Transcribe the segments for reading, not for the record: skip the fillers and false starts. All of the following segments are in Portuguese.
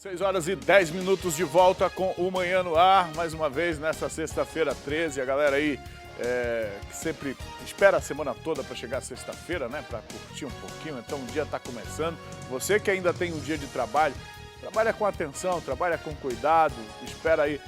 6h10 de volta com o Manhã no Ar, mais uma vez nessa sexta-feira 13. A galera aí que sempre espera a semana toda para chegar sexta-feira, né? Para curtir um pouquinho, então o dia está começando. Você que ainda tem um dia de trabalho, trabalha com atenção, trabalha com cuidado, espera aí,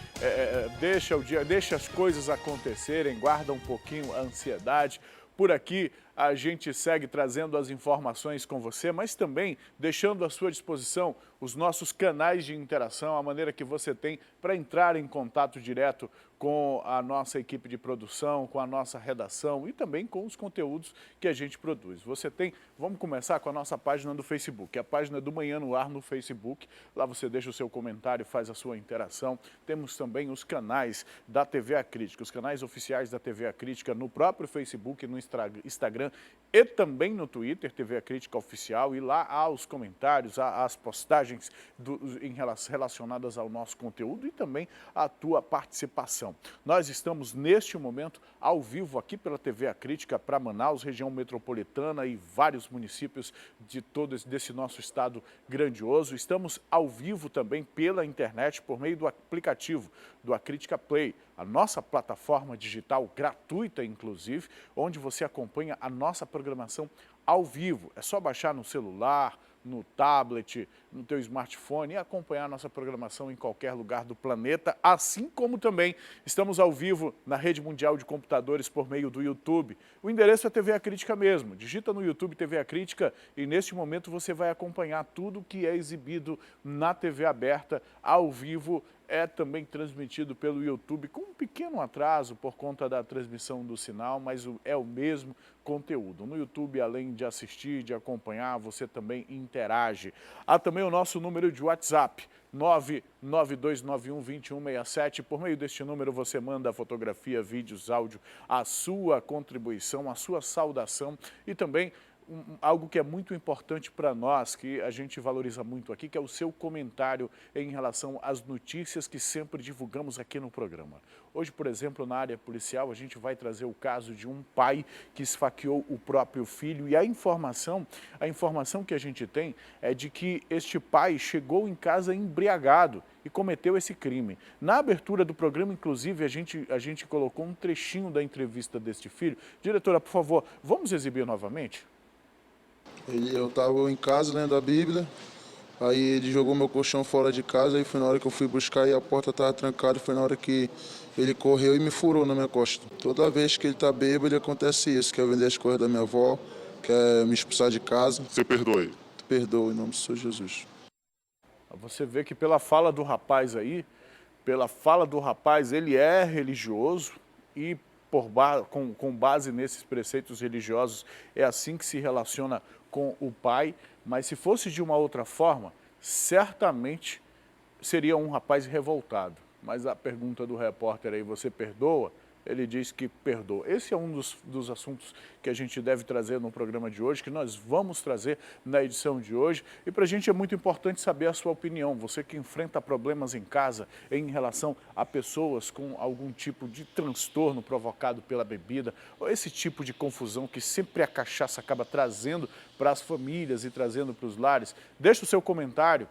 deixa as coisas acontecerem, guarda um pouquinho a ansiedade. Por aqui a gente segue trazendo as informações com você, mas também deixando à sua disposição os nossos canais de interação, a maneira que você tem para entrar em contato direto com a nossa equipe de produção, com a nossa redação e também com os conteúdos que a gente produz. Vamos começar com a nossa página do Facebook, a página do Manhã no Ar no Facebook. Lá você deixa o seu comentário, faz a sua interação. Temos também os canais da TV A Crítica, os canais oficiais da TV A Crítica no próprio Facebook, no Instagram e também no Twitter, TV A Crítica Oficial, e lá há os comentários, há as postagens relacionadas ao nosso conteúdo e também a tua participação. Nós estamos neste momento ao vivo aqui pela TV A Crítica para Manaus, região metropolitana e vários municípios desse nosso estado grandioso. Estamos ao vivo também pela internet por meio do aplicativo do A Crítica Play, a nossa plataforma digital gratuita, inclusive, onde você acompanha a nossa programação ao vivo. É só baixar no celular, no tablet, no teu smartphone e acompanhar a nossa programação em qualquer lugar do planeta, assim como também estamos ao vivo na rede mundial de computadores por meio do YouTube. O endereço é TV A Crítica mesmo, digita no YouTube TV A Crítica e neste momento você vai acompanhar tudo que é exibido na TV aberta ao vivo. É também transmitido pelo YouTube com um pequeno atraso por conta da transmissão do sinal, mas é o mesmo conteúdo. No YouTube, além de assistir, de acompanhar, você também interage. Há também o nosso número de WhatsApp, 992912167. Por meio deste número você manda fotografia, vídeos, áudio, a sua contribuição, a sua saudação e também algo que é muito importante para nós, que a gente valoriza muito aqui, que é o seu comentário em relação às notícias que sempre divulgamos aqui no programa. Hoje, por exemplo, na área policial, a gente vai trazer o caso de um pai que esfaqueou o próprio filho e a informação que a gente tem é de que este pai chegou em casa embriagado e cometeu esse crime. Na abertura do programa, inclusive, a gente colocou um trechinho da entrevista deste filho. Diretora, por favor, vamos exibir novamente? Eu estava em casa lendo a Bíblia, aí ele jogou meu colchão fora de casa, aí foi na hora que eu fui buscar e a porta estava trancada, foi na hora que ele correu e me furou na minha costa. Toda vez que ele está bêbado, acontece isso, quer vender as coisas da minha avó, quer me expulsar de casa. Você perdoa ele? Perdoa, em nome do Senhor Jesus. Você vê que pela fala do rapaz aí, ele é religioso e com base nesses preceitos religiosos é assim que se relaciona com o pai, mas se fosse de uma outra forma, certamente seria um rapaz revoltado. Mas a pergunta do repórter aí, você perdoa? Ele diz que perdoa. Esse é um dos assuntos que a gente deve trazer no programa de hoje, que nós vamos trazer na edição de hoje. E para a gente é muito importante saber a sua opinião. Você que enfrenta problemas em casa em relação a pessoas com algum tipo de transtorno provocado pela bebida, ou esse tipo de confusão que sempre a cachaça acaba trazendo para as famílias e trazendo para os lares. Deixa o seu comentário.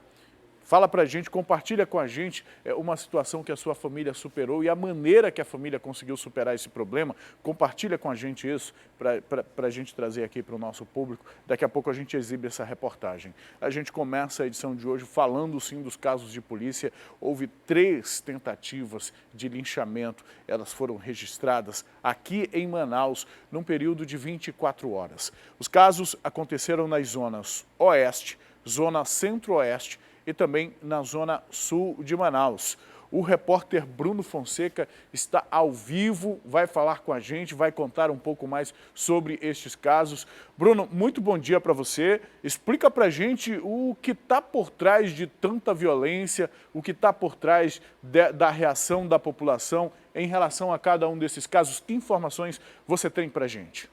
Fala pra gente, compartilha com a gente uma situação que a sua família superou e a maneira que a família conseguiu superar esse problema. Compartilha com a gente isso para a gente trazer aqui para o nosso público. Daqui a pouco a gente exibe essa reportagem. A gente começa a edição de hoje falando sim dos casos de polícia. Houve 3 tentativas de linchamento. Elas foram registradas aqui em Manaus num período de 24 horas. Os casos aconteceram nas zonas Oeste, Zona Centro-Oeste e também na Zona Sul de Manaus. O repórter Bruno Fonseca está ao vivo, vai falar com a gente, vai contar um pouco mais sobre estes casos. Bruno, muito bom dia para você. Explica para a gente o que está por trás de tanta violência, o que está por trás da reação da população em relação a cada um desses casos. Que informações você tem para a gente?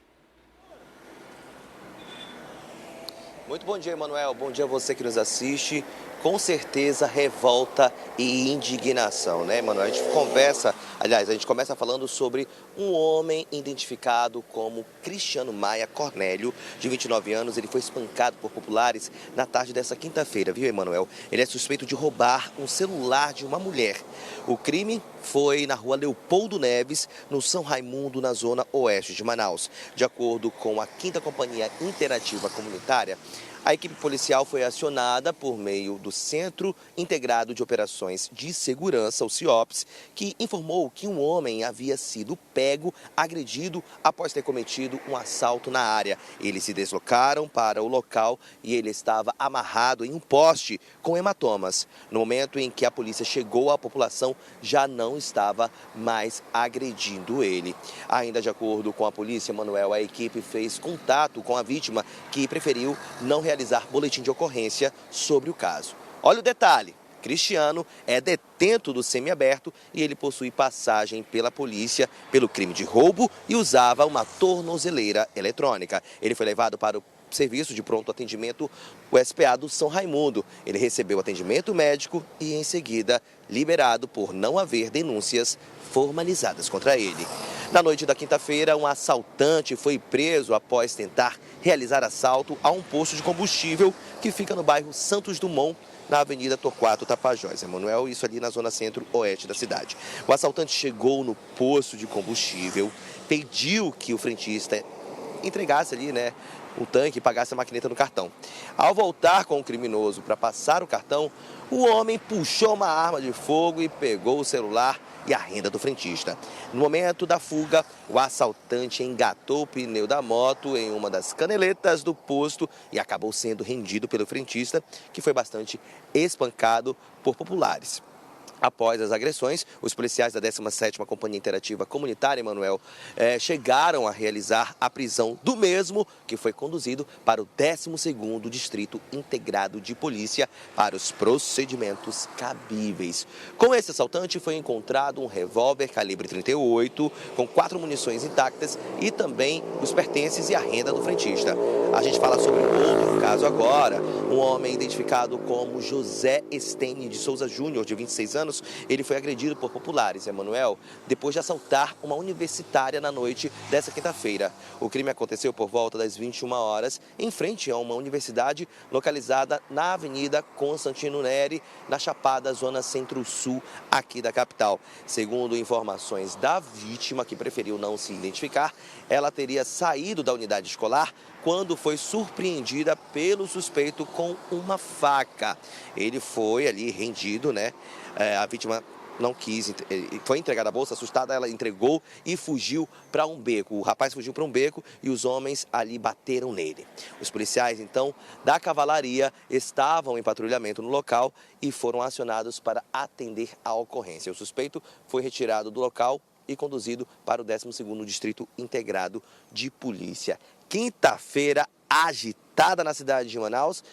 Muito bom dia, Emanuel. Bom dia a você que nos assiste. Com certeza, revolta e indignação, né, Emanuel? A gente conversa Aliás, a gente começa falando sobre um homem identificado como Cristiano Maia Cornélio, de 29 anos. Ele foi espancado por populares na tarde dessa quinta-feira, viu, Emanuel? Ele é suspeito de roubar um celular de uma mulher. O crime foi na rua Leopoldo Neves, no São Raimundo, na zona oeste de Manaus. De acordo com a 5ª Companhia Interativa Comunitária, a equipe policial foi acionada por meio do Centro Integrado de Operações de Segurança, o CIOPS, que informou que um homem havia sido pego, agredido, após ter cometido um assalto na área. Eles se deslocaram para o local e ele estava amarrado em um poste com hematomas. No momento em que a polícia chegou, a população já não estava mais agredindo ele. Ainda de acordo com a polícia, Manuel, a equipe fez contato com a vítima, que preferiu não realizar boletim de ocorrência sobre o caso. Olha o detalhe: Cristiano é detento do semiaberto e ele possui passagem pela polícia pelo crime de roubo e usava uma tornozeleira eletrônica. Ele foi levado para o serviço de pronto atendimento, o SPA do São Raimundo. Ele recebeu atendimento médico e, em seguida, liberado por não haver denúncias formalizadas contra ele. Na noite da quinta-feira, um assaltante foi preso após tentar realizar assalto a um posto de combustível que fica no bairro Santos Dumont, na Avenida Torquato Tapajós. Emanuel, isso ali na zona centro-oeste da cidade. O assaltante chegou no posto de combustível, pediu que o frentista entregasse ali, o tanque e pagasse a maquineta no cartão. Ao voltar com o criminoso para passar o cartão, o homem puxou uma arma de fogo e pegou o celular e a renda do frentista. No momento da fuga, o assaltante engatou o pneu da moto em uma das caneletas do posto e acabou sendo rendido pelo frentista, que foi bastante espancado por populares. Após as agressões, os policiais da 17ª Companhia Interativa Comunitária, Emanuel, chegaram a realizar a prisão do mesmo, que foi conduzido para o 12º Distrito Integrado de Polícia para os procedimentos cabíveis. Com esse assaltante foi encontrado um revólver calibre 38, com 4 munições intactas e também os pertences e a renda do frentista. A gente fala sobre outro caso agora. Um homem identificado como José Estene de Souza Júnior, de 26 anos, ele foi agredido por populares, Emanuel, depois de assaltar uma universitária na noite dessa quinta-feira. O crime aconteceu por volta das 21 horas, em frente a uma universidade localizada na Avenida Constantino Neri, na Chapada, zona centro-sul, aqui da capital. Segundo informações da vítima, que preferiu não se identificar, ela teria saído da unidade escolar quando foi surpreendida pelo suspeito com uma faca. Ele foi ali rendido, A vítima não quis, foi entregada a bolsa, assustada, ela entregou e fugiu para um beco. O rapaz fugiu para um beco e os homens ali bateram nele. Os policiais, então, da cavalaria estavam em patrulhamento no local e foram acionados para atender a ocorrência. O suspeito foi retirado do local e conduzido para o 12º Distrito Integrado de Polícia. Quinta-feira agitada na cidade de Manaus.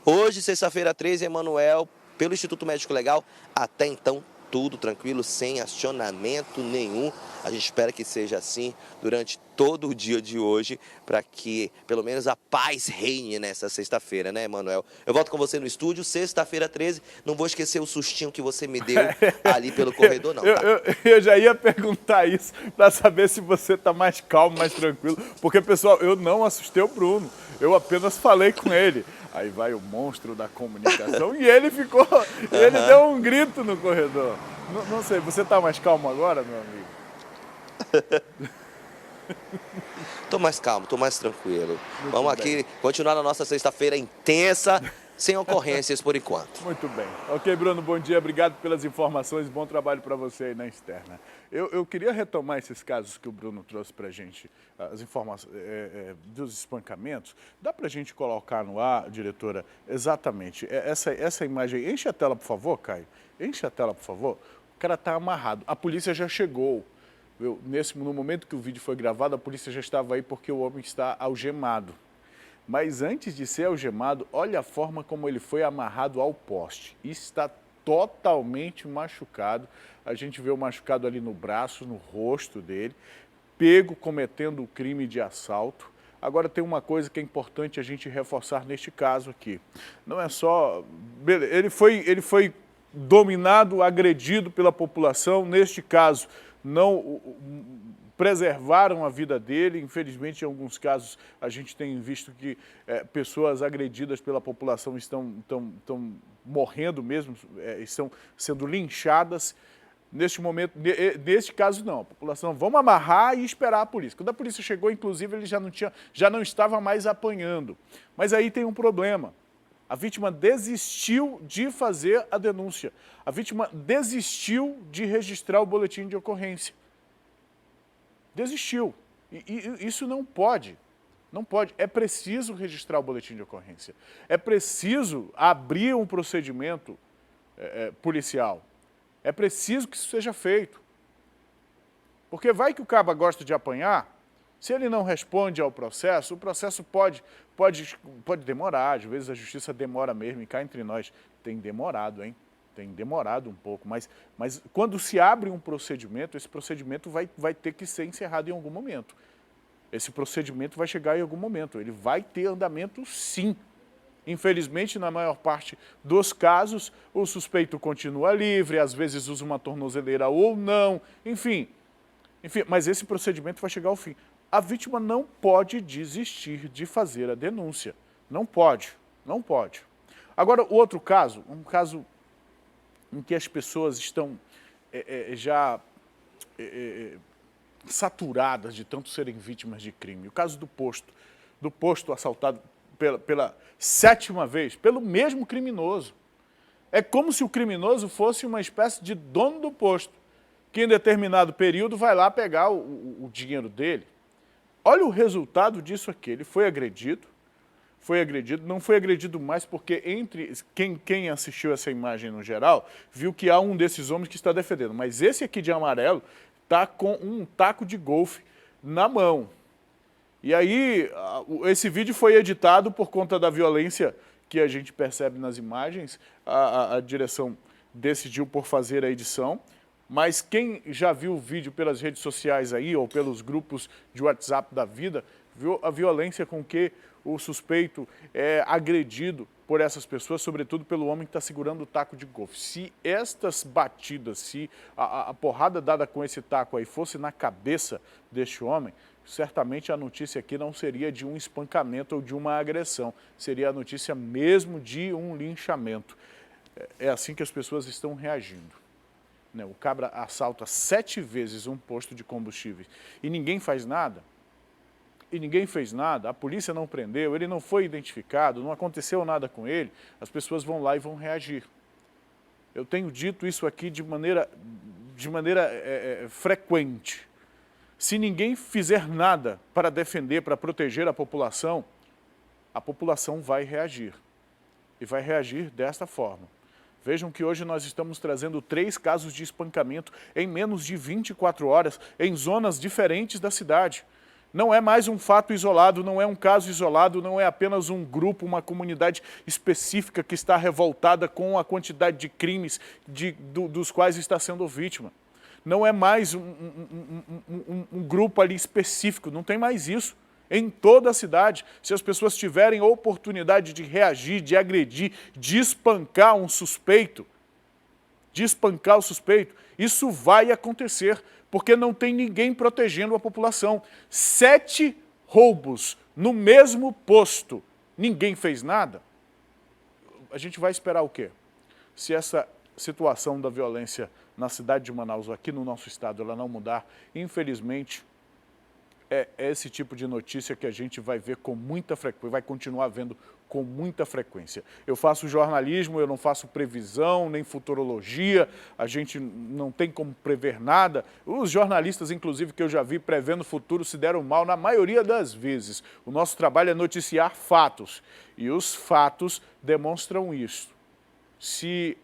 Hoje, sexta-feira 13, Emanuel, pelo Instituto Médico Legal, até então tudo tranquilo, sem acionamento nenhum. A gente espera que seja assim durante todo o dia de hoje, para que pelo menos a paz reine nessa sexta-feira, Emanuel? Eu volto com você no estúdio, sexta-feira 13, não vou esquecer o sustinho que você me deu ali pelo corredor, não, tá? Eu já ia perguntar isso, para saber se você está mais calmo, mais tranquilo, porque, pessoal, eu não assustei o Bruno, eu apenas falei com ele. Aí vai o monstro da comunicação e ele ficou, ele deu um grito no corredor. Não sei, você está mais calmo agora, meu amigo? Tô mais calmo, tô mais tranquilo. Muito Vamos bem. aqui continuar na nossa sexta-feira intensa, sem ocorrências por enquanto. Muito bem. Ok, Bruno, bom dia, obrigado pelas informações, bom trabalho para você aí na externa. Eu queria retomar esses casos que o Bruno trouxe para a gente, as informações dos espancamentos. Dá para a gente colocar no ar, diretora, exatamente, essa imagem. Enche a tela, por favor, Caio. Enche a tela, por favor. O cara está amarrado. A polícia já chegou. No momento que o vídeo foi gravado, a polícia já estava aí porque o homem está algemado. Mas antes de ser algemado, olha a forma como ele foi amarrado ao poste. Está totalmente machucado. A gente vê o machucado ali no braço, no rosto dele, pego cometendo o crime de assalto. Agora tem uma coisa que é importante a gente reforçar neste caso aqui. Não é só... Ele foi dominado, agredido pela população, neste caso, não preservaram a vida dele. Infelizmente, em alguns casos, a gente tem visto que pessoas agredidas pela população estão morrendo mesmo, estão sendo linchadas. Neste momento, neste caso não, a população, vamos amarrar e esperar a polícia. Quando a polícia chegou, inclusive, ele já não estava mais apanhando. Mas aí tem um problema. A vítima desistiu de fazer a denúncia. A vítima desistiu de registrar o boletim de ocorrência. Desistiu. E isso não pode. Não pode. É preciso registrar o boletim de ocorrência. É preciso abrir um procedimento policial. É preciso que isso seja feito. Porque vai que o caba gosta de apanhar, se ele não responde ao processo, o processo pode demorar, às vezes a justiça demora mesmo, e cá entre nós, tem demorado, hein? Tem demorado um pouco, mas quando se abre um procedimento, esse procedimento vai ter que ser encerrado em algum momento. Esse procedimento vai chegar em algum momento, ele vai ter andamento sim. Infelizmente, na maior parte dos casos, o suspeito continua livre, às vezes usa uma tornozeleira ou não, enfim, mas esse procedimento vai chegar ao fim. A vítima não pode desistir de fazer a denúncia. Não pode, não pode. Agora, o outro caso, um caso em que as pessoas estão já saturadas de tanto serem vítimas de crime. O caso do posto assaltado pela 7ª vez, pelo mesmo criminoso. É como se o criminoso fosse uma espécie de dono do posto, que em determinado período vai lá pegar o dinheiro dele. Olha o resultado disso aqui, ele foi agredido, não foi agredido mais porque entre quem assistiu essa imagem no geral, viu que há um desses homens que está defendendo, mas esse aqui de amarelo está com um taco de golfe na mão. E aí, esse vídeo foi editado por conta da violência que a gente percebe nas imagens, a direção decidiu por fazer a edição, mas quem já viu o vídeo pelas redes sociais aí, ou pelos grupos de WhatsApp da vida, viu a violência com que o suspeito é agredido por essas pessoas, sobretudo pelo homem que está segurando o taco de golfe. Se estas batidas, se a porrada dada com esse taco aí fosse na cabeça deste homem, certamente a notícia aqui não seria de um espancamento ou de uma agressão, seria a notícia mesmo de um linchamento. É assim que as pessoas estão reagindo. O cabra assalta 7 vezes um posto de combustíveis e ninguém faz nada. E ninguém fez nada, a polícia não prendeu, ele não foi identificado, não aconteceu nada com ele, as pessoas vão lá e vão reagir. Eu tenho dito isso aqui de maneira frequente. Se ninguém fizer nada para defender, para proteger a população vai reagir. E vai reagir desta forma. Vejam que hoje nós estamos trazendo 3 casos de espancamento em menos de 24 horas, em zonas diferentes da cidade. Não é mais um fato isolado, não é um caso isolado, não é apenas um grupo, uma comunidade específica que está revoltada com a quantidade de crimes dos quais está sendo vítima. Não é mais um grupo ali específico, não tem mais isso. Em toda a cidade, se as pessoas tiverem oportunidade de reagir, de agredir, de espancar um suspeito, isso vai acontecer, porque não tem ninguém protegendo a população. 7 roubos no mesmo posto, ninguém fez nada. A gente vai esperar o quê? Se essa situação da violência na cidade de Manaus, aqui no nosso estado, ela não mudar, infelizmente, é esse tipo de notícia que a gente vai ver com muita frequência, vai continuar vendo com muita frequência. Eu faço jornalismo, eu não faço previsão, nem futurologia, a gente não tem como prever nada. Os jornalistas, inclusive, que eu já vi prevendo o futuro, se deram mal na maioria das vezes. O nosso trabalho é noticiar fatos, e os fatos demonstram isso. Se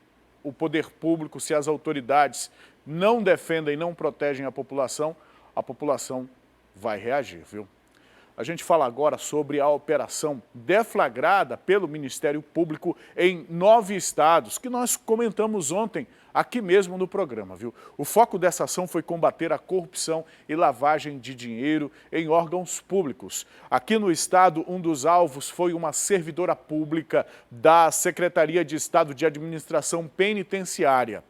o poder público, se as autoridades não defendem, não protegem a população vai reagir, viu? A gente fala agora sobre a operação deflagrada pelo Ministério Público em 9 estados, que nós comentamos ontem aqui mesmo no programa, viu? O foco dessa ação foi combater a corrupção e lavagem de dinheiro em órgãos públicos. Aqui no estado, um dos alvos foi uma servidora pública da Secretaria de Estado de Administração Penitenciária.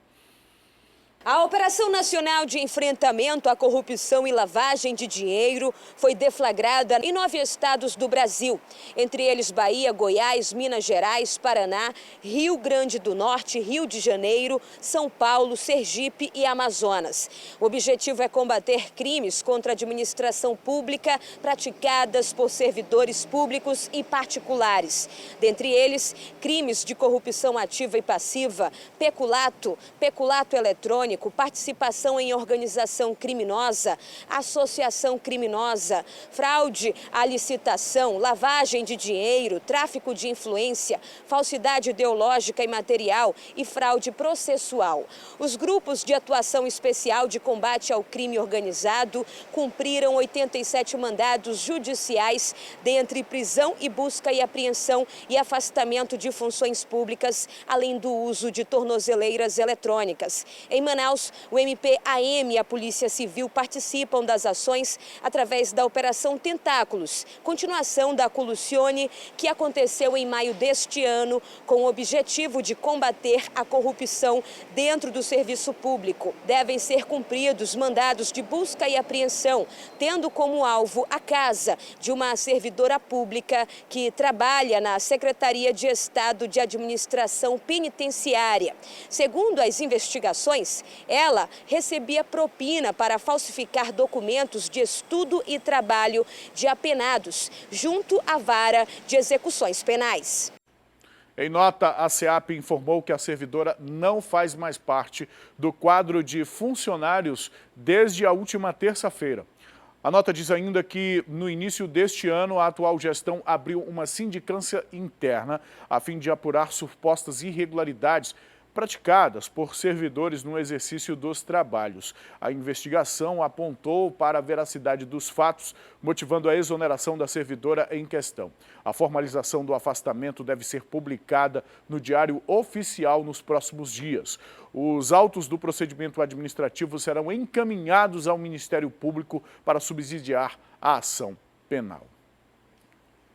A Operação Nacional de Enfrentamento à Corrupção e Lavagem de Dinheiro foi deflagrada em 9 estados do Brasil, entre eles Bahia, Goiás, Minas Gerais, Paraná, Rio Grande do Norte, Rio de Janeiro, São Paulo, Sergipe e Amazonas. O objetivo é combater crimes contra a administração pública praticadas por servidores públicos e particulares. Dentre eles, crimes de corrupção ativa e passiva, peculato eletrônico, participação em organização criminosa, associação criminosa, fraude à licitação, lavagem de dinheiro, tráfico de influência, falsidade ideológica e material e fraude processual. Os grupos de atuação especial de combate ao crime organizado cumpriram 87 mandados judiciais, dentre prisão e busca e apreensão e afastamento de funções públicas, além do uso de tornozeleiras eletrônicas. Em Manaus, o MP-AM e a Polícia Civil participam das ações através da Operação Tentáculos, continuação da Colucione, que aconteceu em maio deste ano, com o objetivo de combater a corrupção dentro do serviço público. Devem ser cumpridos mandados de busca e apreensão, tendo como alvo a casa de uma servidora pública que trabalha na Secretaria de Estado de Administração Penitenciária. Segundo as investigações, ela recebia propina para falsificar documentos de estudo e trabalho de apenados, junto à vara de execuções penais. Em nota, a SEAP informou que a servidora não faz mais parte do quadro de funcionários desde a última terça-feira. A nota diz ainda que, no início deste ano, a atual gestão abriu uma sindicância interna a fim de apurar supostas irregularidades praticadas por servidores no exercício dos trabalhos. A investigação apontou para a veracidade dos fatos, motivando a exoneração da servidora em questão. A formalização do afastamento deve ser publicada no Diário Oficial nos próximos dias. Os autos do procedimento administrativo serão encaminhados ao Ministério Público para subsidiar a ação penal.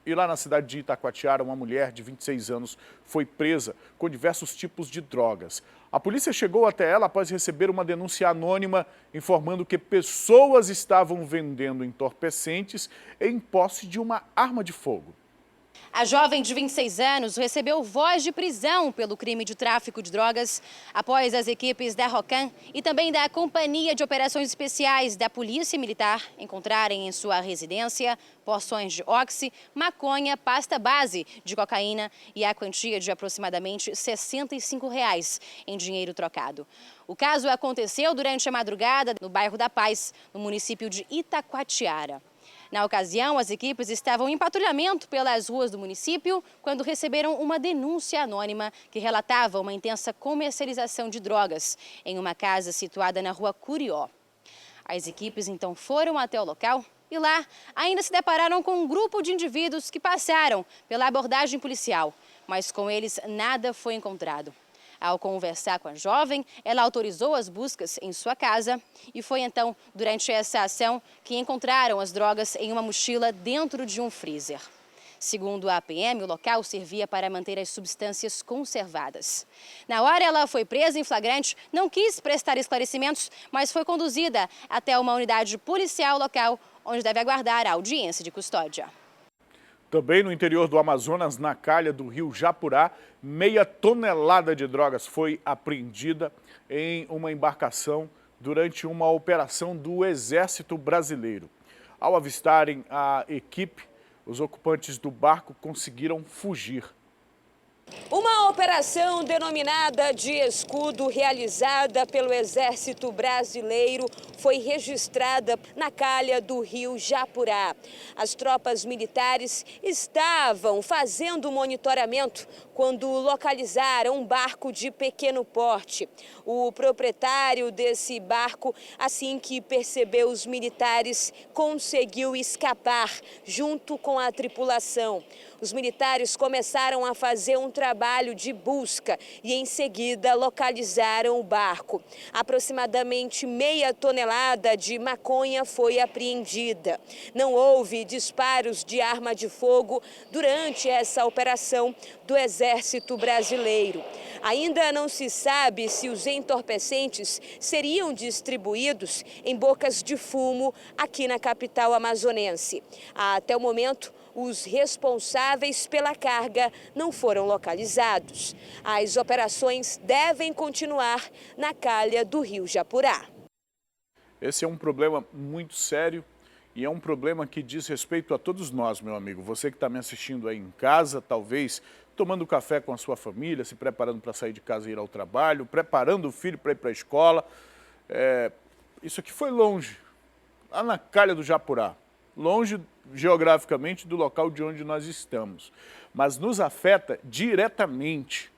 E lá na cidade de Itacoatiara, uma mulher de 26 anos foi presa com diversos tipos de drogas. A polícia chegou até ela após receber uma denúncia anônima informando que pessoas estavam vendendo entorpecentes em posse de uma arma de fogo. A jovem de 26 anos recebeu voz de prisão pelo crime de tráfico de drogas após as equipes da ROCAN e também da Companhia de Operações Especiais da Polícia Militar encontrarem em sua residência porções de oxi, maconha, pasta base de cocaína e a quantia de aproximadamente R$ 65 em dinheiro trocado. O caso aconteceu durante a madrugada no bairro da Paz, no município de Itacoatiara. Na ocasião, as equipes estavam em patrulhamento pelas ruas do município quando receberam uma denúncia anônima que relatava uma intensa comercialização de drogas em uma casa situada na rua Curió. As equipes então foram até o local e lá ainda se depararam com um grupo de indivíduos que passaram pela abordagem policial, mas com eles nada foi encontrado. Ao conversar com a jovem, ela autorizou as buscas em sua casa e foi então, durante essa ação, que encontraram as drogas em uma mochila dentro de um freezer. Segundo a PM, o local servia para manter as substâncias conservadas. Na hora, ela foi presa em flagrante, não quis prestar esclarecimentos, mas foi conduzida até uma unidade policial local, onde deve aguardar a audiência de custódia. Também no interior do Amazonas, na calha do rio Japurá, meia tonelada de drogas foi apreendida em uma embarcação durante uma operação do Exército Brasileiro. Ao avistarem a equipe, os ocupantes do barco conseguiram fugir. Uma operação denominada de Escudo, realizada pelo Exército Brasileiro, foi registrada na calha do rio Japurá. As tropas militares estavam fazendo monitoramento quando localizaram um barco de pequeno porte. O proprietário desse barco, assim que percebeu os militares, conseguiu escapar junto com a tripulação. Os militares começaram a fazer um trabalho de busca e, em seguida, localizaram o barco. Aproximadamente meia tonelada de maconha foi apreendida. Não houve disparos de arma de fogo durante essa operação do Exército Brasileiro. Ainda não se sabe se os entorpecentes seriam distribuídos em bocas de fumo aqui na capital amazonense. Até o momento, os responsáveis pela carga não foram localizados. As operações devem continuar na calha do Rio Japurá. Esse é um problema muito sério e é um problema que diz respeito a todos nós, meu amigo. Você que está me assistindo aí em casa, talvez tomando café com a sua família, se preparando para sair de casa e ir ao trabalho, preparando o filho para ir para a escola. Isso aqui foi longe, lá na calha do Japurá, longe geograficamente do local de onde nós estamos, mas nos afeta diretamente,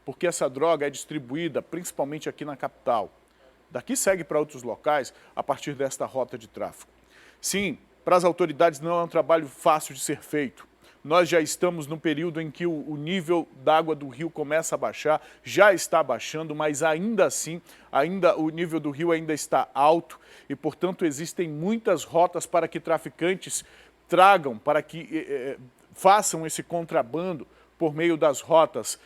porque essa droga é distribuída principalmente aqui na capital. Daqui segue para outros locais a partir desta rota de tráfico. Sim, para as autoridades não é um trabalho fácil de ser feito. Nós já estamos no período em que o nível d'água do rio começa a baixar, já está baixando, mas ainda assim, o nível do rio ainda está alto e, portanto, existem muitas rotas para que traficantes tragam, para que façam esse contrabando por meio das rotas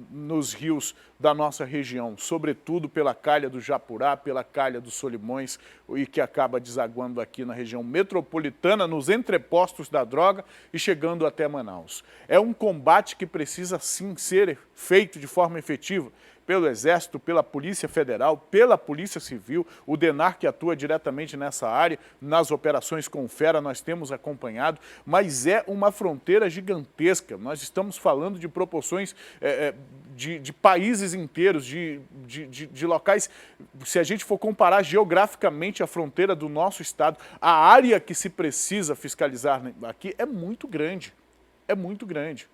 nos rios da nossa região, sobretudo pela calha do Japurá, pela calha dos Solimões, e que acaba desaguando aqui na região metropolitana, nos entrepostos da droga e chegando até Manaus. É um combate que precisa sim ser feito de forma efetiva pelo Exército, pela Polícia Federal, pela Polícia Civil, o DENAR que atua diretamente nessa área, nas operações com Fera nós temos acompanhado, mas é uma fronteira gigantesca. Nós estamos falando de proporções de países inteiros, de locais, se a gente for comparar geograficamente a fronteira do nosso estado, a área que se precisa fiscalizar aqui é muito grande, é muito grande.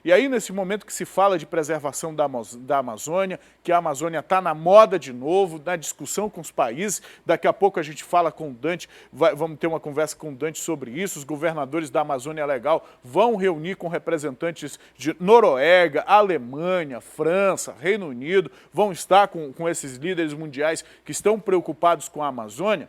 E aí, nesse momento que se fala de preservação da Amazônia, que a Amazônia está na moda de novo, na discussão com os países, daqui a pouco a gente fala com o Dante, vamos ter uma conversa com o Dante sobre isso, os governadores da Amazônia Legal vão reunir com representantes de Noruega, Alemanha, França, Reino Unido, vão estar com esses líderes mundiais que estão preocupados com a Amazônia.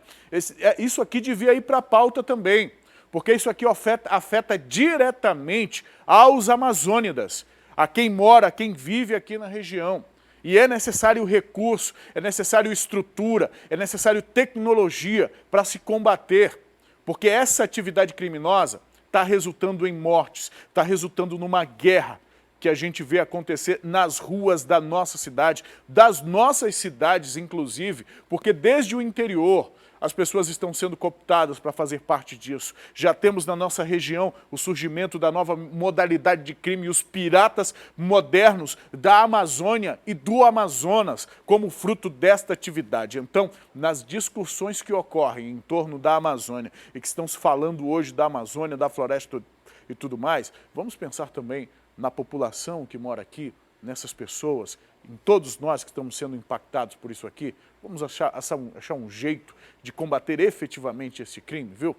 Isso aqui devia ir para a pauta também, porque isso aqui afeta diretamente aos amazônidas, a quem mora, a quem vive aqui na região. E é necessário recurso, é necessário estrutura, é necessário tecnologia para se combater, porque essa atividade criminosa está resultando em mortes, está resultando numa guerra que a gente vê acontecer nas ruas da nossa cidade, das nossas cidades inclusive, porque desde o interior as pessoas estão sendo cooptadas para fazer parte disso. Já temos na nossa região o surgimento da nova modalidade de crime, os piratas modernos da Amazônia e do Amazonas, como fruto desta atividade. Então, nas discussões que ocorrem em torno da Amazônia e que estão se falando hoje da Amazônia, da floresta e tudo mais, vamos pensar também na população que mora aqui, nessas pessoas, em todos nós que estamos sendo impactados por isso aqui. Vamos achar um jeito de combater efetivamente esse crime, viu?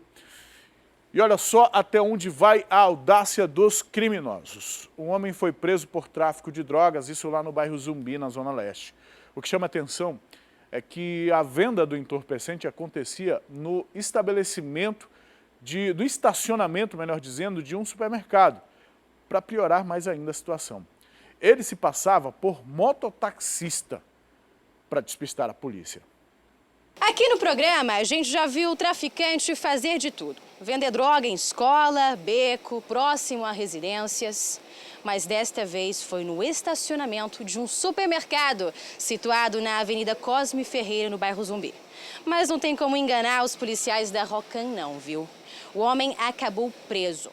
E olha só até onde vai a audácia dos criminosos. Um homem foi preso por tráfico de drogas, isso lá no bairro Zumbi, na Zona Leste. O que chama atenção é que a venda do entorpecente acontecia no estabelecimento, do estacionamento, melhor dizendo, de um supermercado, para piorar mais ainda a situação. Ele se passava por mototaxista para despistar a polícia. Aqui no programa, a gente já viu o traficante fazer de tudo. Vender droga em escola, beco, próximo a residências. Mas desta vez foi no estacionamento de um supermercado situado na Avenida Cosme Ferreira, no bairro Zumbi. Mas não tem como enganar os policiais da Rocan não, viu? O homem acabou preso.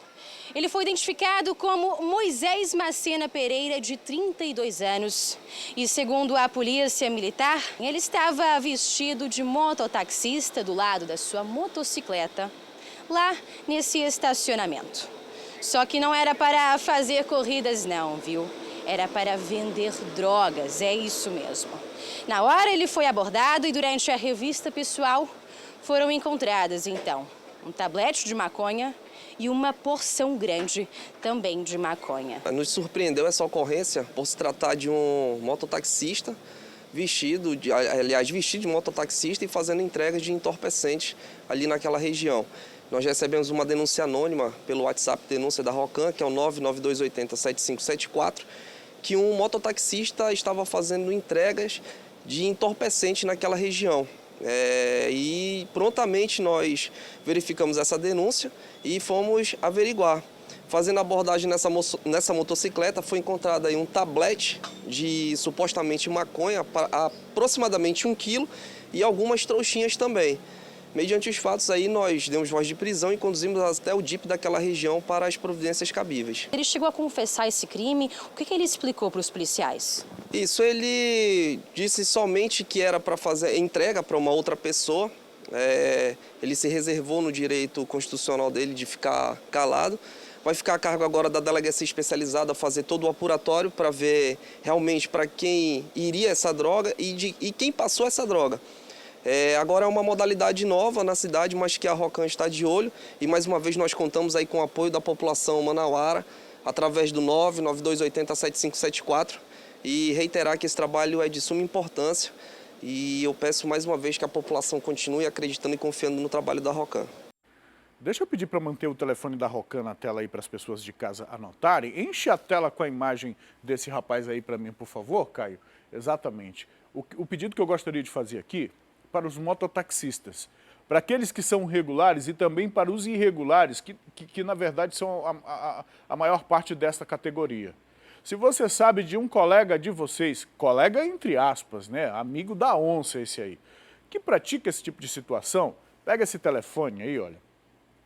Ele foi identificado como Moisés Macena Pereira, de 32 anos. E segundo a polícia militar, ele estava vestido de mototaxista do lado da sua motocicleta, lá nesse estacionamento. Só que não era para fazer corridas não, viu? Era para vender drogas, é isso mesmo. Na hora ele foi abordado e durante a revista pessoal foram encontradas, então, um tablete de maconha e uma porção grande também de maconha. Nos surpreendeu essa ocorrência por se tratar de um mototaxista vestido de mototaxista e fazendo entregas de entorpecentes ali naquela região. Nós recebemos uma denúncia anônima pelo WhatsApp, denúncia da Rocan, que é o 992807574, que um mototaxista estava fazendo entregas de entorpecentes naquela região. E prontamente nós verificamos essa denúncia e fomos averiguar. Fazendo abordagem nessa motocicleta, foi encontrado aí um tablete de supostamente maconha, aproximadamente 1 quilo, e algumas trouxinhas também. Mediante os fatos aí, nós demos voz de prisão e conduzimos até o DIP daquela região para as providências cabíveis. Ele chegou a confessar esse crime. O que ele explicou para os policiais? Isso, ele disse somente que era para fazer entrega para uma outra pessoa. Ele se reservou no direito constitucional dele de ficar calado. Vai ficar a cargo agora da delegacia especializada fazer todo o apuratório para ver realmente para quem iria essa droga e quem passou essa droga. Agora é uma modalidade nova na cidade, mas que a Rocan está de olho. E mais uma vez nós contamos aí com o apoio da população manauara, através do 992807574. E reiterar que esse trabalho é de suma importância. E eu peço mais uma vez que a população continue acreditando e confiando no trabalho da Rocan. Deixa eu pedir para manter o telefone da Rocan na tela aí para as pessoas de casa anotarem. Enche a tela com a imagem desse rapaz aí para mim, por favor, Caio. Exatamente. O pedido que eu gostaria de fazer aqui, para os mototaxistas, para aqueles que são regulares e também para os irregulares, que na verdade são a maior parte desta categoria. Se você sabe de um colega de vocês, colega entre aspas, né, amigo da onça esse aí, que pratica esse tipo de situação, pega esse telefone aí, olha,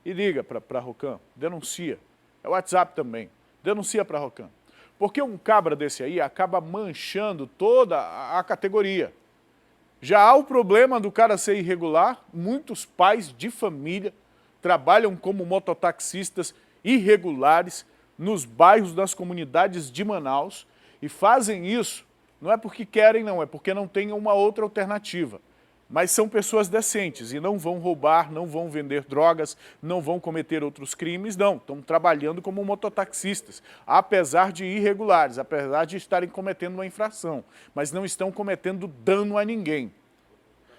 e liga para a Rocan, denuncia. É o WhatsApp também, denuncia para a Rocan. Porque um cabra desse aí acaba manchando toda a categoria. Já há o problema do cara ser irregular, muitos pais de família trabalham como mototaxistas irregulares nos bairros das comunidades de Manaus e fazem isso, não é porque querem não, é porque não tem uma outra alternativa. Mas são pessoas decentes e não vão roubar, não vão vender drogas, não vão cometer outros crimes, não. Estão trabalhando como mototaxistas, apesar de irregulares, apesar de estarem cometendo uma infração, mas não estão cometendo dano a ninguém.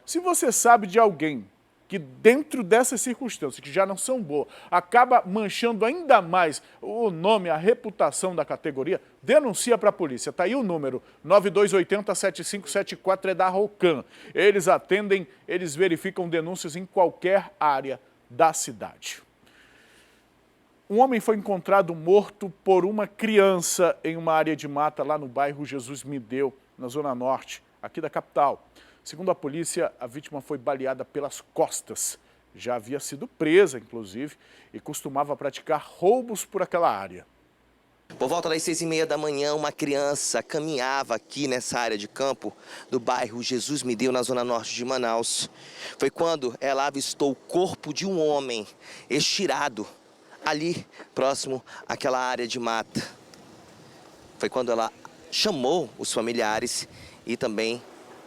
Se você sabe de alguém que dentro dessas circunstâncias, que já não são boas, acaba manchando ainda mais o nome, a reputação da categoria, denuncia para a polícia. Está aí o número, 92807574 é da Rocan. Eles atendem, eles verificam denúncias em qualquer área da cidade. Um homem foi encontrado morto por uma criança em uma área de mata lá no bairro Jesus Me Deu, na zona norte, aqui da capital. Segundo a polícia, a vítima foi baleada pelas costas. Já havia sido presa, inclusive, e costumava praticar roubos por aquela área. Por volta das 6h30 da manhã, uma criança caminhava aqui nessa área de campo do bairro Jesus Me Deu, na zona norte de Manaus. Foi quando ela avistou o corpo de um homem estirado ali, próximo àquela área de mata. Foi quando ela chamou os familiares e também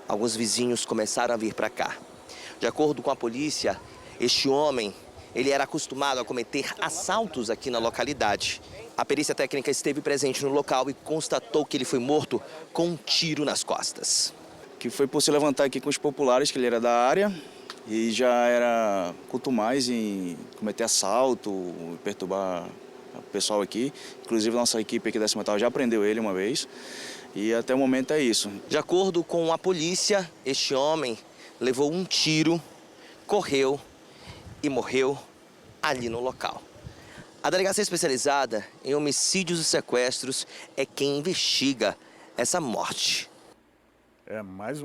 alguns vizinhos começaram a vir para cá. De acordo com a polícia, este homem, ele era acostumado a cometer assaltos aqui na localidade. A perícia técnica esteve presente no local e constatou que ele foi morto com um tiro nas costas. Que foi por se levantar aqui com os populares, que ele era da área, e já era cultumais em cometer assalto, perturbar o pessoal aqui. Inclusive, a nossa equipe aqui da 10ª já prendeu ele uma vez. E até o momento é isso. De acordo com a polícia, este homem levou um tiro, correu e morreu ali no local. A delegacia especializada em homicídios e sequestros é quem investiga essa morte. É mais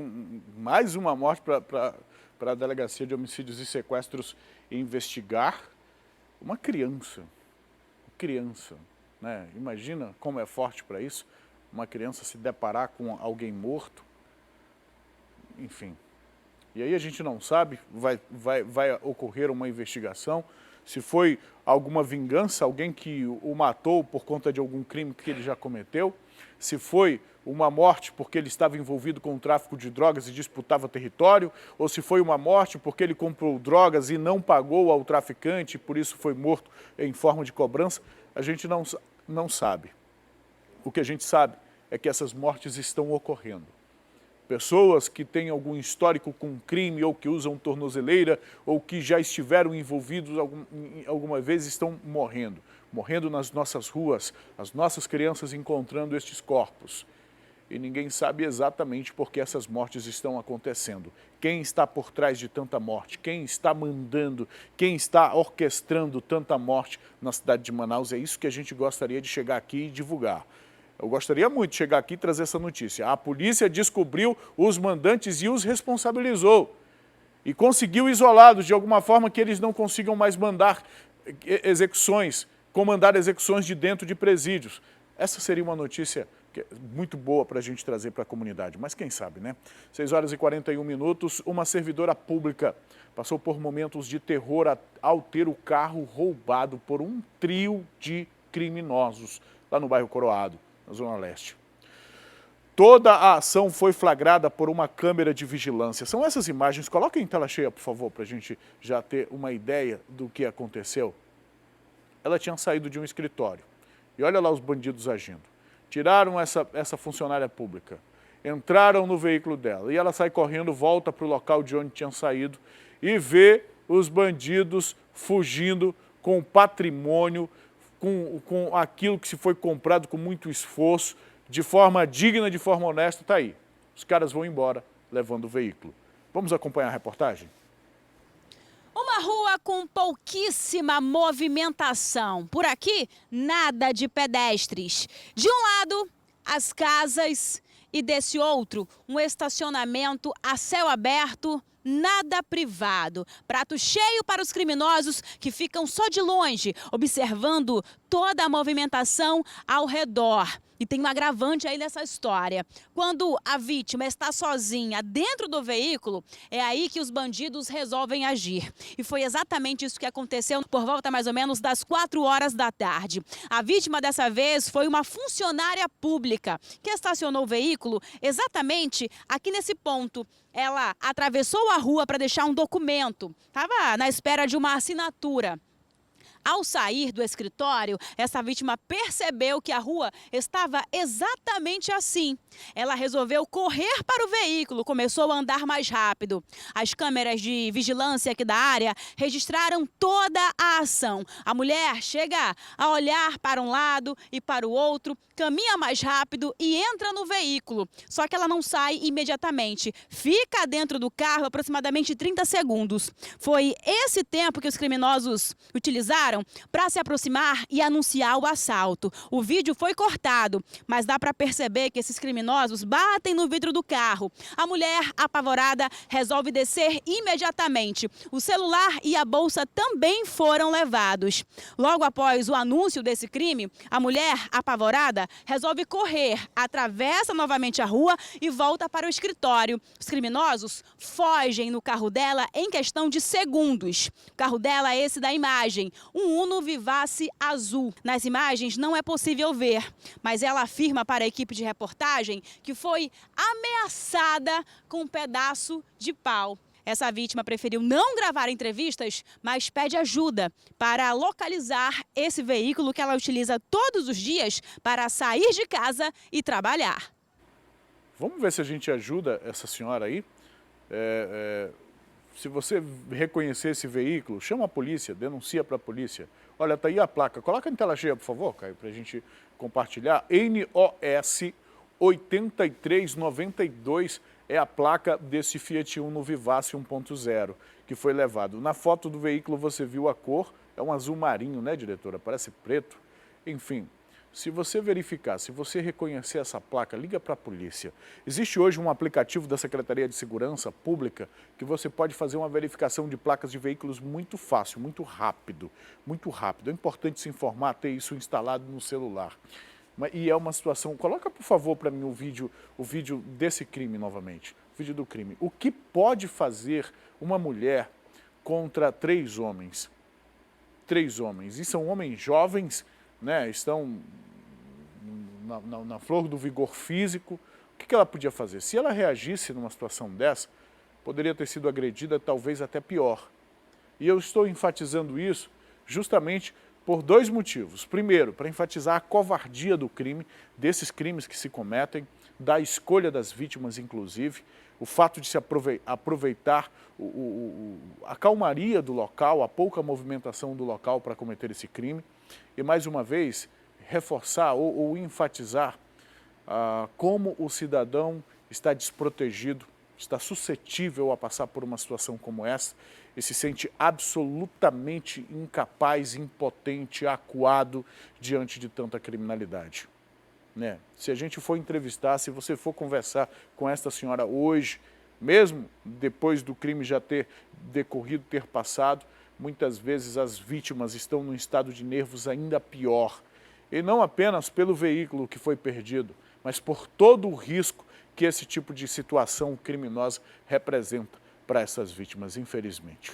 uma morte para a delegacia de homicídios e sequestros investigar uma criança. Criança, né? Imagina como é forte para isso. Uma criança se deparar com alguém morto, enfim. E aí a gente não sabe, vai ocorrer uma investigação, se foi alguma vingança, alguém que o matou por conta de algum crime que ele já cometeu, se foi uma morte porque ele estava envolvido com o tráfico de drogas e disputava território, ou se foi uma morte porque ele comprou drogas e não pagou ao traficante e por isso foi morto em forma de cobrança, a gente não sabe. O que a gente sabe é que essas mortes estão ocorrendo. Pessoas que têm algum histórico com crime ou que usam tornozeleira ou que já estiveram envolvidos alguma vez estão morrendo nas nossas ruas, as nossas crianças encontrando estes corpos. E ninguém sabe exatamente por que essas mortes estão acontecendo. Quem está por trás de tanta morte? Quem está mandando? Quem está orquestrando tanta morte na cidade de Manaus? É isso que a gente gostaria de chegar aqui e divulgar. Eu gostaria muito de chegar aqui e trazer essa notícia. A polícia descobriu os mandantes e os responsabilizou. E conseguiu isolá-los de alguma forma que eles não consigam mais mandar execuções, comandar execuções de dentro de presídios. Essa seria uma notícia muito boa para a gente trazer para a comunidade, mas quem sabe, né? 6 horas e 41 minutos, uma servidora pública passou por momentos de terror ao ter o carro roubado por um trio de criminosos lá no bairro Coroado, na Zona Leste. Toda a ação foi flagrada por uma câmera de vigilância. São essas imagens, coloquem em tela cheia, por favor, para a gente já ter uma ideia do que aconteceu. Ela tinha saído de um escritório e olha lá os bandidos agindo. Tiraram essa funcionária pública, entraram no veículo dela e ela sai correndo, volta para o local de onde tinha saído e vê os bandidos fugindo com o patrimônio, com aquilo que se foi comprado com muito esforço, de forma digna, de forma honesta, está aí. Os caras vão embora levando o veículo. Vamos acompanhar a reportagem? Uma rua com pouquíssima movimentação. Por aqui, nada de pedestres. De um lado, as casas e desse outro, um estacionamento a céu aberto, nada privado. Prato cheio para os criminosos que ficam só de longe, observando toda a movimentação ao redor. E tem um agravante aí nessa história. Quando a vítima está sozinha dentro do veículo, é aí que os bandidos resolvem agir. E foi exatamente isso que aconteceu por volta mais ou menos das 4 horas da tarde. A vítima dessa vez foi uma funcionária pública que estacionou o veículo exatamente aqui nesse ponto. Ela atravessou a rua para deixar um documento. Estava na espera de uma assinatura. Ao sair do escritório, essa vítima percebeu que a rua estava exatamente assim. Ela resolveu correr para o veículo, começou a andar mais rápido. As câmeras de vigilância aqui da área registraram toda a ação. A mulher chega a olhar para um lado e para o outro, caminha mais rápido e entra no veículo. Só que ela não sai imediatamente. Fica dentro do carro aproximadamente 30 segundos. Foi esse tempo que os criminosos utilizaram para se aproximar e anunciar o assalto. O vídeo foi cortado, mas dá para perceber que esses criminosos batem no vidro do carro. A mulher, apavorada, resolve descer imediatamente. O celular e a bolsa também foram levados. Logo após o anúncio desse crime, a mulher, apavorada, resolve correr, atravessa novamente a rua e volta para o escritório. Os criminosos fogem no carro dela em questão de segundos. O carro dela é esse da imagem, um Uno Vivace azul. Nas imagens não é possível ver, mas ela afirma para a equipe de reportagem que foi ameaçada com um pedaço de pau. Essa vítima preferiu não gravar entrevistas, mas pede ajuda para localizar esse veículo que ela utiliza todos os dias para sair de casa e trabalhar. Vamos ver se a gente ajuda essa senhora aí. Se você reconhecer esse veículo, chama a polícia, denuncia para a polícia. Olha, tá aí a placa. Coloca em tela cheia, por favor, Caio, para a gente compartilhar. NOS 8392 é a placa desse Fiat Uno Vivace 1.0 que foi levado. Na foto do veículo você viu a cor, é um azul marinho, né, diretora? Parece preto. Enfim. Se você verificar, se você reconhecer essa placa, liga para a polícia. Existe hoje um aplicativo da Secretaria de Segurança Pública que você pode fazer uma verificação de placas de veículos muito fácil, muito rápido. Muito rápido. É importante se informar, ter isso instalado no celular. E é uma situação... Coloca, por favor, para mim o vídeo desse crime novamente. O vídeo do crime. O que pode fazer uma mulher contra 3 homens? 3 homens. E são homens jovens, né? Estão na flor do vigor físico. O que ela podia fazer? Se ela reagisse numa situação dessa, poderia ter sido agredida talvez até pior. E eu estou enfatizando isso justamente por 2 motivos. Primeiro, para enfatizar a covardia do crime, desses crimes que se cometem, da escolha das vítimas, inclusive, o fato de se aproveitar a calmaria do local, a pouca movimentação do local para cometer esse crime. E, mais uma vez, reforçar ou enfatizar como o cidadão está desprotegido, está suscetível a passar por uma situação como essa e se sente absolutamente incapaz, impotente, acuado diante de tanta criminalidade. Né? Se a gente for entrevistar, se você for conversar com esta senhora hoje, mesmo depois do crime já ter decorrido, ter passado, muitas vezes as vítimas estão num estado de nervos ainda pior. E não apenas pelo veículo que foi perdido, mas por todo o risco que esse tipo de situação criminosa representa para essas vítimas, infelizmente.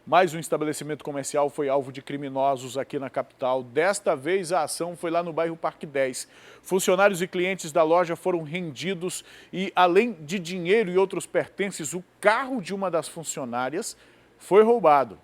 Mais um estabelecimento comercial foi alvo de criminosos aqui na capital. Desta vez a ação foi lá no bairro Parque 10. Funcionários e clientes da loja foram rendidos e, além de dinheiro e outros pertences, o carro de uma das funcionárias foi roubado.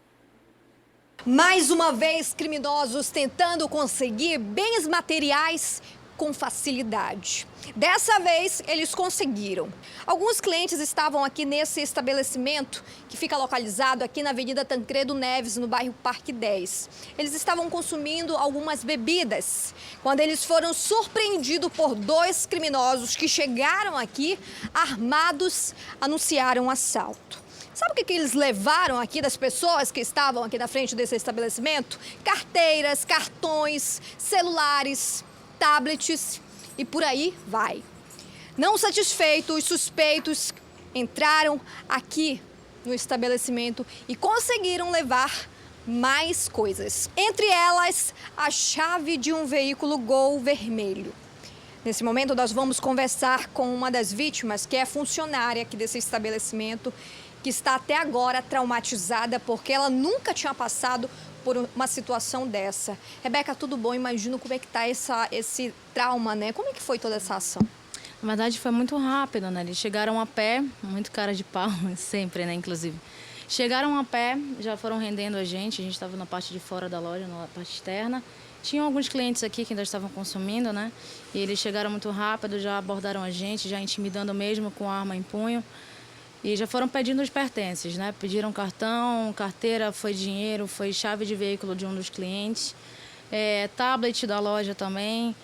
Mais uma vez, criminosos tentando conseguir bens materiais com facilidade. Dessa vez, eles conseguiram. Alguns clientes estavam aqui nesse estabelecimento, que fica localizado aqui na Avenida Tancredo Neves, no bairro Parque 10. Eles estavam consumindo algumas bebidas, quando eles foram surpreendidos por 2 criminosos que chegaram aqui, armados, anunciaram um assalto. Sabe o que eles levaram aqui das pessoas que estavam aqui na frente desse estabelecimento? Carteiras, cartões, celulares, tablets e por aí vai. Não satisfeitos, os suspeitos entraram aqui no estabelecimento e conseguiram levar mais coisas. Entre elas, a chave de um veículo Gol vermelho. Nesse momento, nós vamos conversar com uma das vítimas, que é funcionária aqui desse estabelecimento, que está até agora traumatizada porque ela nunca tinha passado por uma situação dessa. Rebeca, tudo bom? Imagino como é que está esse trauma, né? Como é que foi toda essa ação? Na verdade, foi muito rápido, né? Eles chegaram a pé, muito cara de pau, sempre, né? Inclusive. Chegaram a pé, já foram rendendo a gente estava na parte de fora da loja, na parte externa. Tinham alguns clientes aqui que ainda estavam consumindo, né? E eles chegaram muito rápido, já abordaram a gente, já intimidando mesmo com a arma em punho. E já foram pedindo os pertences, né? Pediram cartão, carteira, foi dinheiro, foi chave de veículo de um dos clientes, tablet da loja também,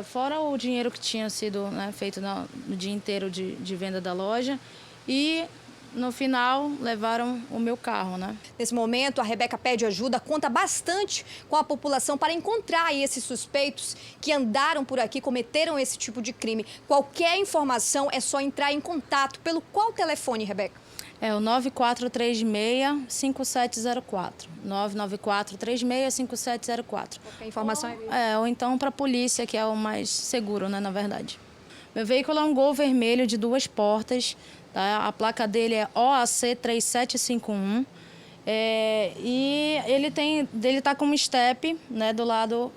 fora o dinheiro que tinha sido, né, feito no dia inteiro de venda da loja. E no final levaram o meu carro, né? Nesse momento, a Rebeca pede ajuda, conta bastante com a população para encontrar aí esses suspeitos que andaram por aqui, cometeram esse tipo de crime. Qualquer informação é só entrar em contato. Pelo qual telefone, Rebeca? É o 9436-5704. 99436-5704. Qualquer informação ou então para a polícia, que é o mais seguro, né, na verdade. Meu veículo é um Gol vermelho de 2 portas. A placa dele é OAC 3751 e ele está com um step, né, do lado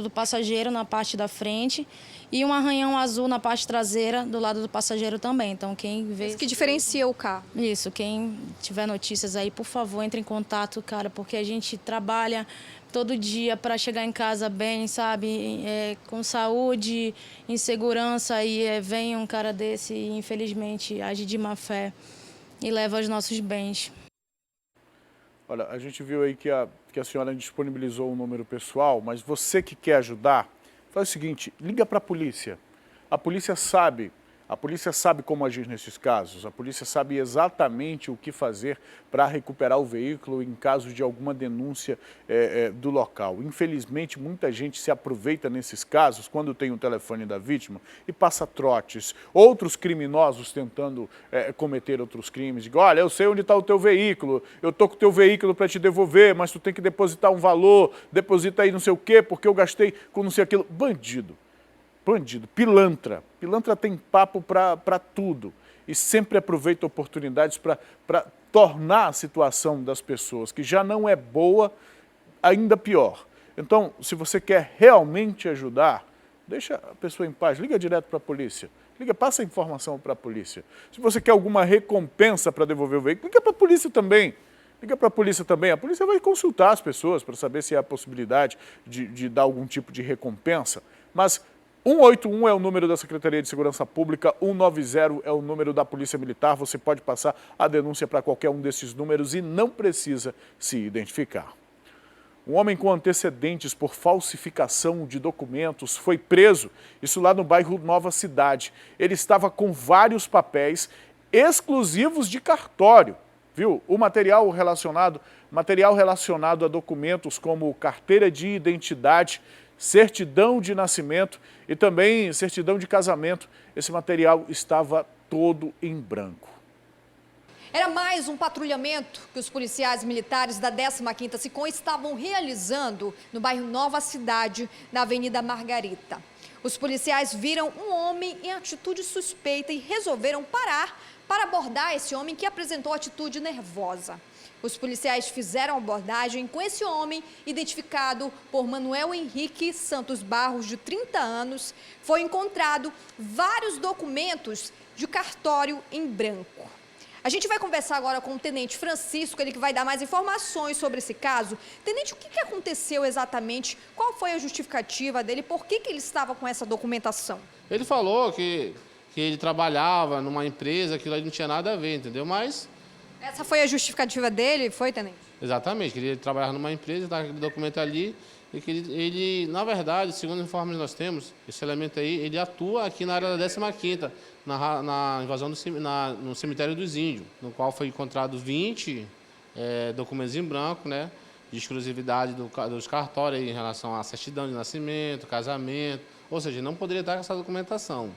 do passageiro na parte da frente e um arranhão azul na parte traseira do lado do passageiro também. Então quem vê... Isso que diferencia o carro. Isso, quem tiver notícias aí, por favor, entre em contato, cara, porque a gente trabalha todo dia para chegar em casa bem, sabe, com saúde, em segurança, e vem um cara desse e infelizmente age de má fé e leva os nossos bens. Olha, a gente viu aí que a senhora disponibilizou um número pessoal, mas você que quer ajudar, faz o seguinte, liga para a polícia. A polícia sabe como agir nesses casos, a polícia sabe exatamente o que fazer para recuperar o veículo em caso de alguma denúncia do local. Infelizmente, muita gente se aproveita nesses casos, quando tem o telefone da vítima, e passa trotes. Outros criminosos tentando cometer outros crimes. Digo, olha, eu sei onde está o teu veículo, eu estou com o teu veículo para te devolver, mas tu tem que depositar um valor, deposita aí não sei o quê, porque eu gastei com não sei aquilo. Bandido. Bandido, pilantra. Pilantra tem papo para tudo e sempre aproveita oportunidades para tornar a situação das pessoas, que já não é boa, ainda pior. Então, se você quer realmente ajudar, deixa a pessoa em paz, liga direto para a polícia. Passa a informação para a polícia. Se você quer alguma recompensa para devolver o veículo, liga para a polícia também. A polícia vai consultar as pessoas para saber se há possibilidade de dar algum tipo de recompensa. Mas 181 é o número da Secretaria de Segurança Pública, 190 é o número da Polícia Militar. Você pode passar a denúncia para qualquer um desses números e não precisa se identificar. Um homem com antecedentes por falsificação de documentos foi preso, isso lá no bairro Nova Cidade. Ele estava com vários papéis exclusivos de cartório, viu? O material relacionado a documentos como carteira de identidade, certidão de nascimento e também certidão de casamento. Esse material estava todo em branco. Era mais um patrulhamento que os policiais militares da 15ª SICOM estavam realizando no bairro Nova Cidade, na Avenida Margarita. Os policiais viram um homem em atitude suspeita e resolveram parar para abordar esse homem que apresentou atitude nervosa. Os policiais fizeram abordagem com esse homem, identificado por Manuel Henrique Santos Barros, de 30 anos. Foi encontrado vários documentos de cartório em branco. A gente vai conversar agora com o Tenente Francisco, ele que vai dar mais informações sobre esse caso. Tenente, o que aconteceu exatamente? Qual foi a justificativa dele? Por que ele estava com essa documentação? Ele falou que ele trabalhava numa empresa, aquilo aí não tinha nada a ver, entendeu? Mas... Essa foi a justificativa dele, foi, Tenente? Exatamente, que ele trabalhava numa empresa, estava aquele documento ali, e que ele, na verdade, segundo os informes que nós temos, esse elemento aí, ele atua aqui na área da 15ª, na invasão no cemitério dos índios, no qual foi encontrado 20 documentos em branco, né, de exclusividade dos cartórios em relação à certidão de nascimento, casamento, ou seja, não poderia estar com essa documentação.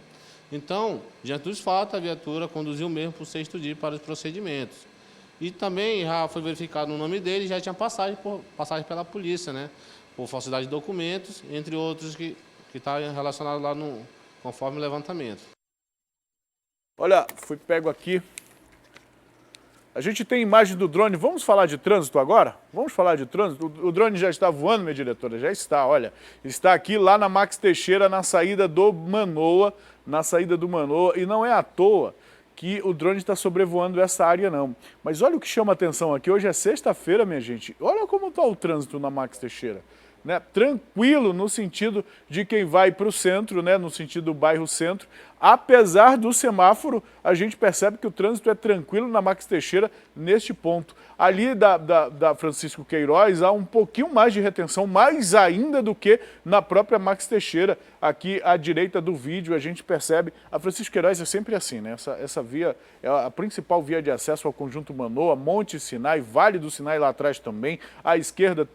Então, diante dos fatos, a viatura conduziu mesmo para o 6º dia para os procedimentos. E também já foi verificado o nome dele, já tinha passagem pela polícia, né, por falsidade de documentos, entre outros que está relacionado lá conforme o levantamento. Olha, fui pego aqui. A gente tem imagem do drone. Vamos falar de trânsito agora? Vamos falar de trânsito? O drone já está voando, minha diretora? Já está, olha. Está aqui lá na Max Teixeira, na saída do Manoa. E não é à toa que o drone está sobrevoando essa área, não. Mas olha o que chama a atenção aqui. Hoje é sexta-feira, minha gente. Olha como está o trânsito na Max Teixeira. Né? Tranquilo no sentido de quem vai para o centro, né? No sentido do bairro centro. Apesar do semáforo, a gente percebe que o trânsito é tranquilo na Max Teixeira neste ponto. Ali da Francisco Queiroz há um pouquinho mais de retenção, mais ainda do que na própria Max Teixeira. Aqui à direita do vídeo a gente percebe, a Francisco Queiroz é sempre assim, né? Essa via é a principal via de acesso ao Conjunto Manoa, Monte Sinai, Vale do Sinai lá atrás também. À esquerda,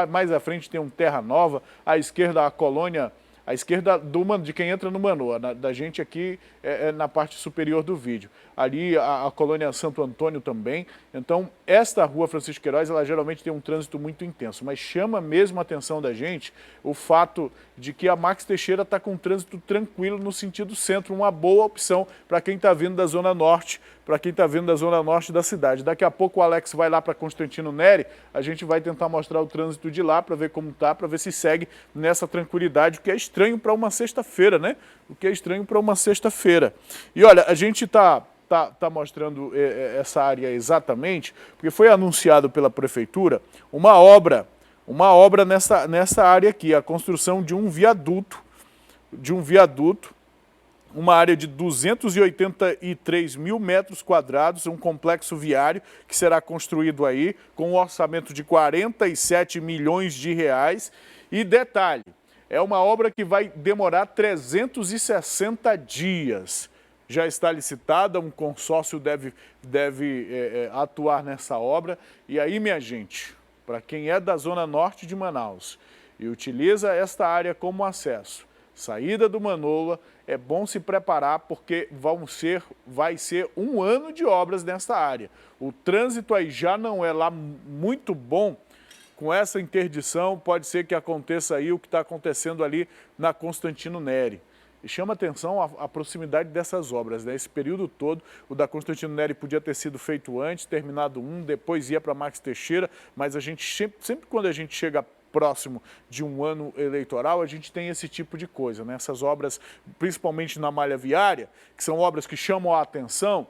mais à frente tem um Terra Nova, à esquerda a colônia... À esquerda de quem entra no Manoa, da gente aqui na parte superior do vídeo. Ali a colônia Santo Antônio também. Então, esta rua Francisco Queiroz, ela geralmente tem um trânsito muito intenso. Mas chama mesmo a atenção da gente o fato de que a Max Teixeira está com um trânsito tranquilo no sentido centro. Uma boa opção para quem está vindo da Zona Norte, da cidade. Daqui a pouco o Alex vai lá para Constantino Neri, a gente vai tentar mostrar o trânsito de lá para ver como está, para ver se segue nessa tranquilidade, o que é estranho para uma sexta-feira, né? E olha, a gente está mostrando essa área exatamente, porque foi anunciado pela Prefeitura uma obra nessa área aqui, a construção de um viaduto, uma área de 283 mil metros quadrados, um complexo viário que será construído aí com um orçamento de 47 milhões de reais. E detalhe, é uma obra que vai demorar 360 dias. Já está licitada, um consórcio deve atuar nessa obra. E aí, minha gente, para quem é da Zona Norte de Manaus e utiliza esta área como acesso, saída do Manoa, é bom se preparar porque vai ser um ano de obras nessa área. O trânsito aí já não é lá muito bom. Com essa interdição, pode ser que aconteça aí o que está acontecendo ali na Constantino Neri. E chama atenção a proximidade dessas obras, né? Esse período todo, o da Constantino Neri podia ter sido feito antes, terminado depois ia para Max Teixeira, mas a gente sempre quando a gente chega próximo de um ano eleitoral, a gente tem esse tipo de coisa, né? Essas obras, principalmente na malha viária, que são obras que chamam a atenção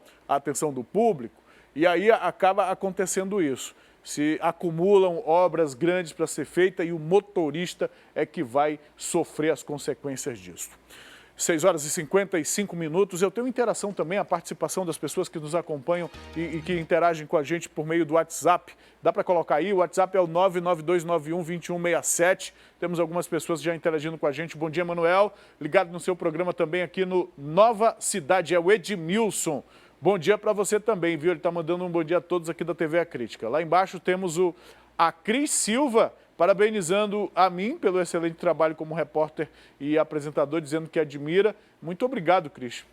do público, e aí acaba acontecendo isso. Se acumulam obras grandes para ser feita e o motorista é que vai sofrer as consequências disso. 6 horas e 55 minutos. Eu tenho interação também, a participação das pessoas que nos acompanham e que interagem com a gente por meio do WhatsApp. Dá para colocar aí, o WhatsApp é o 992912167. Temos algumas pessoas já interagindo com a gente. Bom dia, Manuel. Ligado no seu programa também aqui no Nova Cidade, é o Edmilson. Bom dia para você também, viu? Ele está mandando um bom dia a todos aqui da TV A Crítica. Lá embaixo temos a Cris Silva, parabenizando a mim pelo excelente trabalho como repórter e apresentador, dizendo que admira. Muito obrigado, Cris,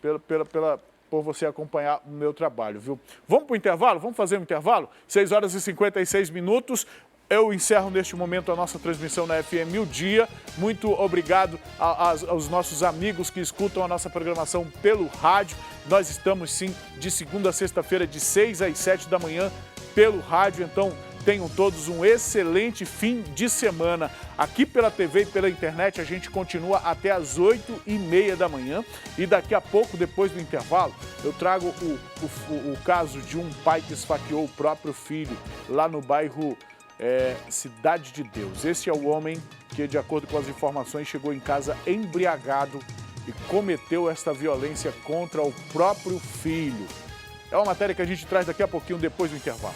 por você acompanhar o meu trabalho, viu? Vamos para o intervalo? Vamos fazer um intervalo? 6 horas e 56 minutos. Eu encerro neste momento a nossa transmissão na FM O Dia. Muito obrigado aos nossos amigos que escutam a nossa programação pelo rádio. Nós estamos, sim, de segunda a sexta-feira, de 6 às 7 da manhã, pelo rádio. Então, tenham todos um excelente fim de semana. Aqui pela TV e pela internet, a gente continua até às 8h30 da manhã. E daqui a pouco, depois do intervalo, eu trago o caso de um pai que esfaqueou o próprio filho lá no bairro Cidade de Deus. Esse é o homem que, de acordo com as informações, chegou em casa embriagado e cometeu esta violência contra o próprio filho. É uma matéria que a gente traz daqui a pouquinho, depois do intervalo.